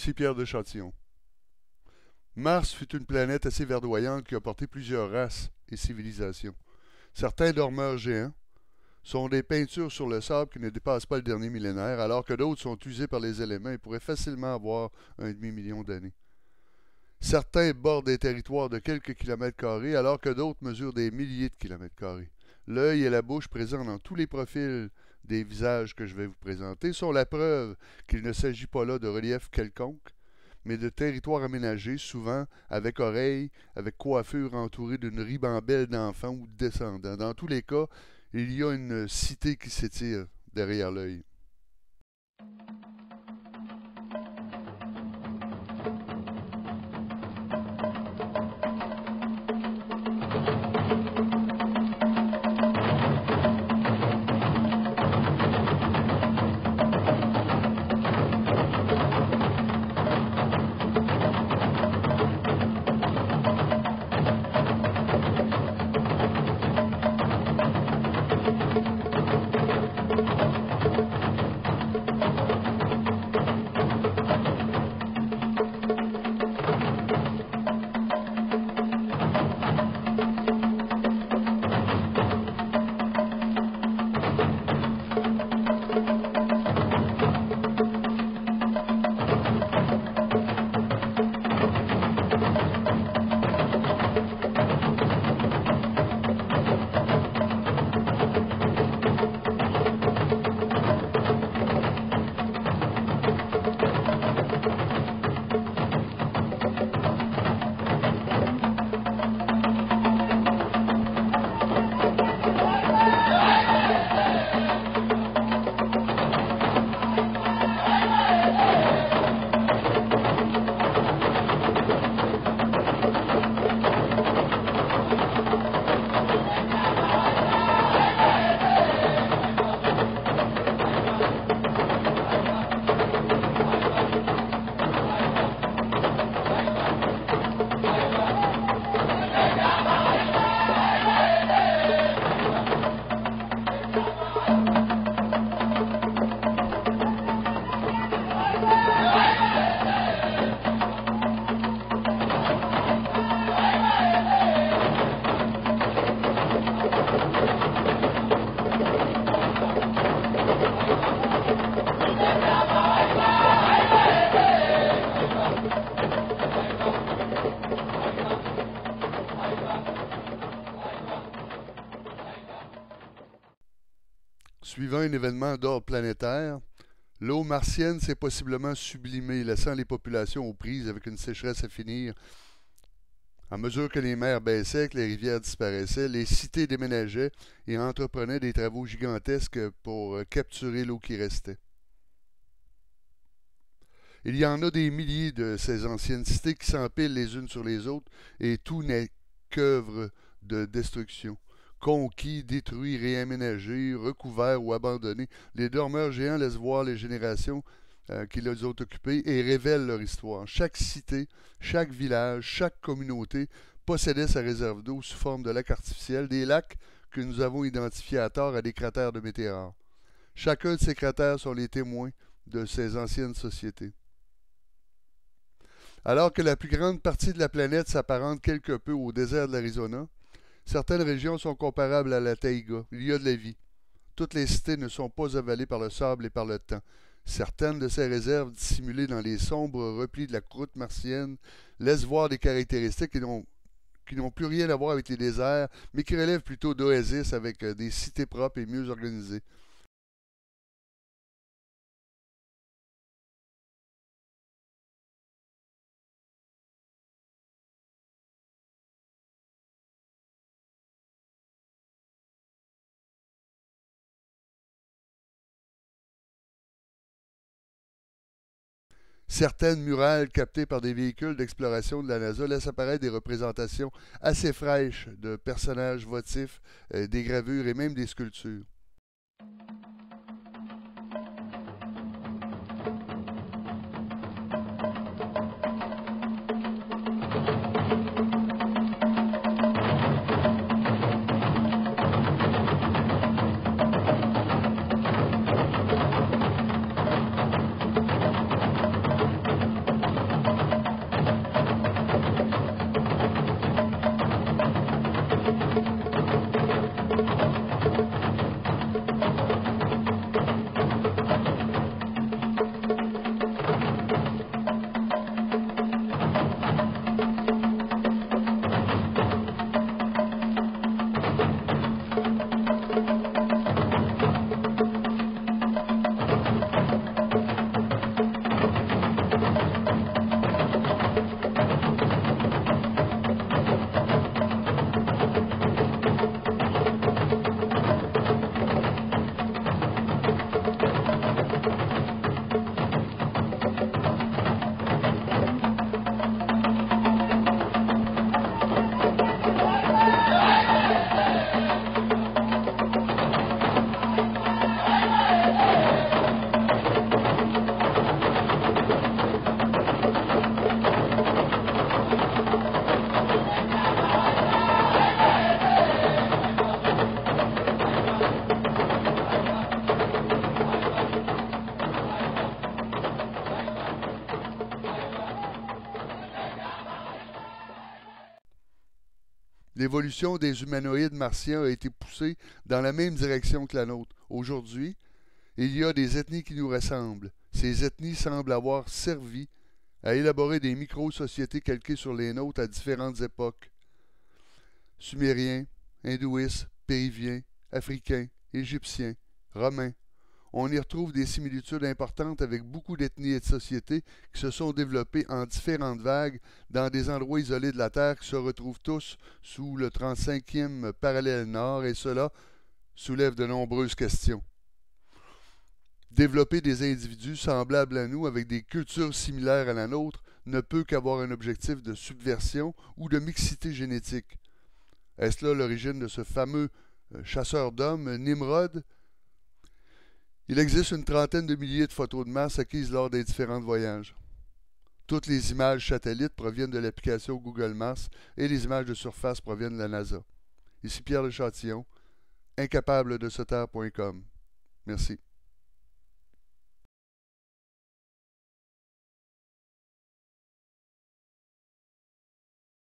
Ici Pierre de Châtillon. Mars fut une planète assez verdoyante qui a porté plusieurs races et civilisations. Certains dormeurs géants sont des peintures sur le sable qui ne dépassent pas le dernier millénaire, alors que d'autres sont usés par les éléments et pourraient facilement avoir un demi-million d'années. Certains bordent des territoires de quelques kilomètres carrés, alors que d'autres mesurent des milliers de kilomètres carrés. L'œil et la bouche présents dans tous les profils des visages que je vais vous présenter sont la preuve qu'il ne s'agit pas là de relief quelconque, mais de territoires aménagés, souvent avec oreilles, avec coiffure entourée d'une ribambelle d'enfants ou de descendants. Dans tous les cas, il y a une cité qui s'étire derrière l'œil. Suivant un événement d'ordre planétaire, l'eau martienne s'est possiblement sublimée, laissant les populations aux prises avec une sécheresse à finir. À mesure que les mers baissaient, que les rivières disparaissaient, les cités déménageaient et entreprenaient des travaux gigantesques pour capturer l'eau qui restait. Il y en a des milliers de ces anciennes cités qui s'empilent les unes sur les autres et tout n'est qu'œuvre de destruction. Conquis, détruits, réaménagés, recouverts ou abandonnés, les dormeurs géants laissent voir les générations qui les ont occupés et révèlent leur histoire. Chaque cité, chaque village, chaque communauté possédait sa réserve d'eau sous forme de lacs artificiels, des lacs que nous avons identifiés à tort à des cratères de météores. Chacun de ces cratères sont les témoins de ces anciennes sociétés. Alors que la plus grande partie de la planète s'apparente quelque peu au désert de l'Arizona, certaines régions sont comparables à la taïga. Il y a de la vie. Toutes les cités ne sont pas avalées par le sable et par le temps. Certaines de ces réserves, dissimulées dans les sombres replis de la croûte martienne, laissent voir des caractéristiques qui n'ont plus rien à voir avec les déserts, mais qui relèvent plutôt d'oasis avec des cités propres et mieux organisées. Certaines murales captées par des véhicules d'exploration de la NASA laissent apparaître des représentations assez fraîches de personnages votifs, des gravures et même des sculptures. L'évolution des humanoïdes martiens a été poussée dans la même direction que la nôtre. Aujourd'hui, il y a des ethnies qui nous ressemblent. Ces ethnies semblent avoir servi à élaborer des micro-sociétés calquées sur les nôtres à différentes époques. Sumériens, hindouistes, péruviens, africains, égyptiens, romains. On y retrouve des similitudes importantes avec beaucoup d'ethnies et de sociétés qui se sont développées en différentes vagues dans des endroits isolés de la Terre qui se retrouvent tous sous le 35e parallèle nord, et cela soulève de nombreuses questions. Développer des individus semblables à nous avec des cultures similaires à la nôtre ne peut qu'avoir un objectif de subversion ou de mixité génétique. Est-ce là l'origine de ce fameux chasseur d'hommes, Nimrod? Il existe une trentaine de milliers de photos de Mars acquises lors des différents voyages. Toutes les images satellites proviennent de l'application Google Mars et les images de surface proviennent de la NASA. Ici Pierre Le Châtillon, incapable de se taire.com. Merci.